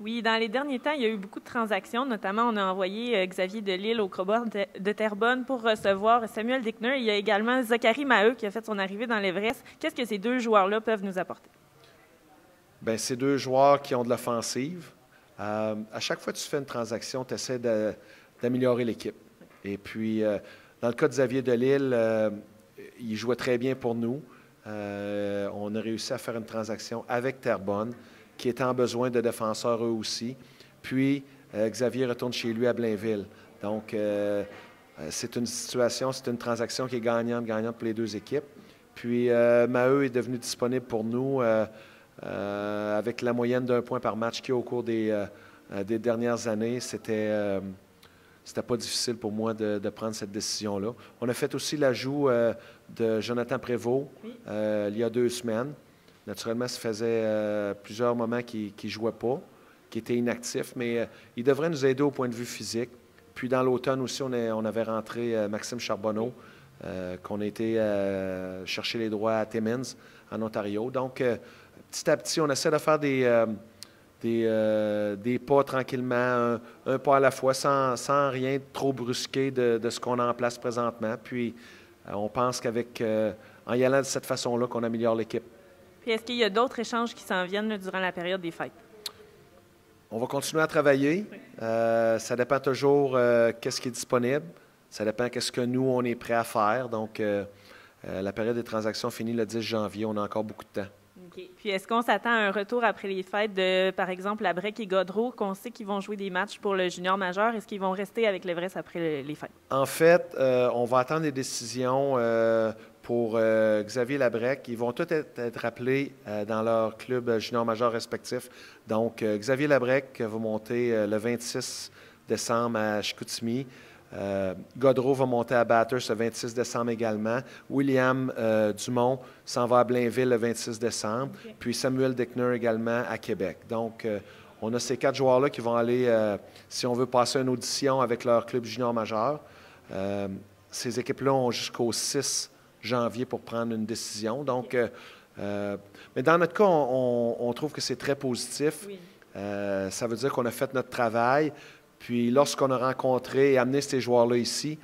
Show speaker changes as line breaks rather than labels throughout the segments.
Oui, dans les derniers temps, il y a eu beaucoup de transactions. Notamment, on a envoyé Xavier Delisle au Crobord de Terrebonne pour recevoir Samuel Dickner. Il y a également Zachary Maheu qui a fait son arrivée dans l'Everest. Qu'est-ce que ces deux joueurs-là peuvent nous apporter?
Bien, c'est deux joueurs qui ont de l'offensive. À chaque fois que tu fais une transaction, tu essaies d'améliorer l'équipe. Et puis, dans le cas de Xavier Delisle, il jouait très bien pour nous. On a réussi à faire une transaction avec Terrebonne, qui était en besoin de défenseurs eux aussi. Puis, Xavier retourne chez lui à Blainville. Donc, c'est une situation, c'est une transaction qui est gagnante pour les deux équipes. Puis, Maheu est devenu disponible pour nous avec la moyenne d'1 point par match qu'il y a au cours des dernières années. C'était pas difficile pour moi de prendre cette décision-là. On a fait aussi l'ajout de Jonathan Prévost il y a 2 semaines. Naturellement, ça faisait plusieurs moments qu'il ne jouait pas, qu'il était inactif, mais il devrait nous aider au point de vue physique. Puis dans l'automne aussi, on avait rentré Maxime Charbonneau, qu'on a été chercher les droits à Timmins, en Ontario. Donc, petit à petit, on essaie de faire des pas tranquillement, un pas à la fois, sans rien trop brusquer de ce qu'on a en place présentement. Puis, on pense en y allant de cette façon-là, qu'on améliore l'équipe.
Puis, est-ce qu'il y a d'autres échanges qui s'en viennent durant la période des fêtes?
On va continuer à travailler. Ça dépend toujours qu'est-ce qui est disponible. Ça dépend qu'est-ce que nous, on est prêt à faire. Donc, la période des transactions finit le 10 janvier. On a encore beaucoup de temps.
Okay. Puis, est-ce qu'on s'attend à un retour après les fêtes de, par exemple, Labrec et Gaudreau, qu'on sait qu'ils vont jouer des matchs pour le junior majeur? Est-ce qu'ils vont rester avec l'Everest après les fêtes?
En fait, on va attendre des décisions pour Xavier Labrec. Ils vont tous être appelés dans leur club junior majeur respectif. Donc, Xavier Labrec va monter le 26 décembre à Chicoutimi. Gaudreau va monter à Bathurst le 26 décembre également. William Dumont s'en va à Blainville le 26 décembre. Okay. Puis Samuel Dickner également à Québec. Donc, on a ces 4 joueurs-là qui vont aller, si on veut, passer une audition avec leur club junior majeur. Ces équipes-là ont jusqu'au 6 janvier pour prendre une décision. Donc, mais dans notre cas, on trouve que c'est très positif. Oui. Ça veut dire qu'on a fait notre travail. Puis, lorsqu'on a rencontré et amené ces joueurs-là ici,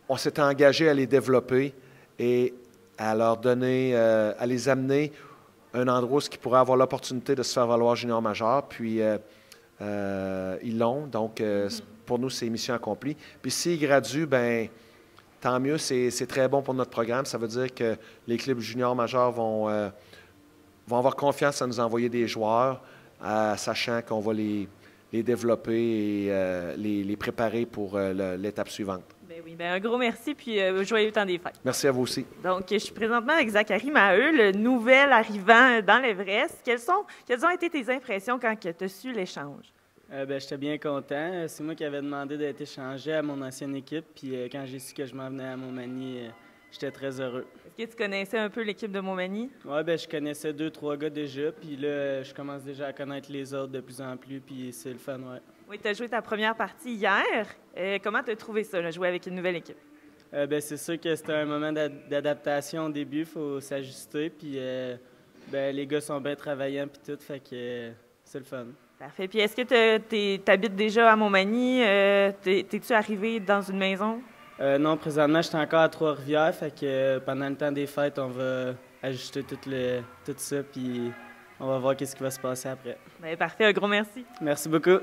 on s'est engagé à les développer et à leur donner, à les amener à un endroit où ils pourraient avoir l'opportunité de se faire valoir junior majeur. Puis, ils l'ont. Donc, pour nous, c'est mission accomplie. Puis, s'ils graduent, bien, tant mieux. C'est très bon pour notre programme. Ça veut dire que les clubs juniors majeurs vont avoir confiance à nous envoyer des joueurs, sachant qu'on va les développer et les préparer pour l'étape suivante.
Bien oui, bien un gros merci, puis joyeux temps des fêtes.
Merci à vous aussi.
Donc, je suis présentement avec Zachary Maheu, le nouvel arrivant dans l'Everest. Quelles ont été tes impressions quand tu as su l'échange?
J'étais bien content. C'est moi qui avais demandé d'être échangé à mon ancienne équipe, puis quand j'ai su que je m'en venais à Montmagny, j'étais très heureux.
Est-ce que tu connaissais un peu l'équipe de Montmagny?
Oui, je connaissais 2-3 gars déjà, puis là, je commence déjà à connaître les autres de plus en plus, puis c'est le fun, ouais.
Oui, tu as joué ta première partie hier. Comment tu as trouvé ça, là, jouer avec une nouvelle équipe?
C'est sûr que c'était un moment d'adaptation au début, il faut s'ajuster, puis les gars sont bien travaillants, puis tout, fait que c'est le fun.
Parfait. Puis est-ce que tu habites déjà à Montmagny? T'es-tu arrivé dans une maison?
Non, présentement, je suis encore à Trois-Rivières, fait que pendant le temps des fêtes, on va ajuster tout ça, puis on va voir qu'est-ce qui va se passer après.
Bien, parfait, un gros merci.
Merci beaucoup.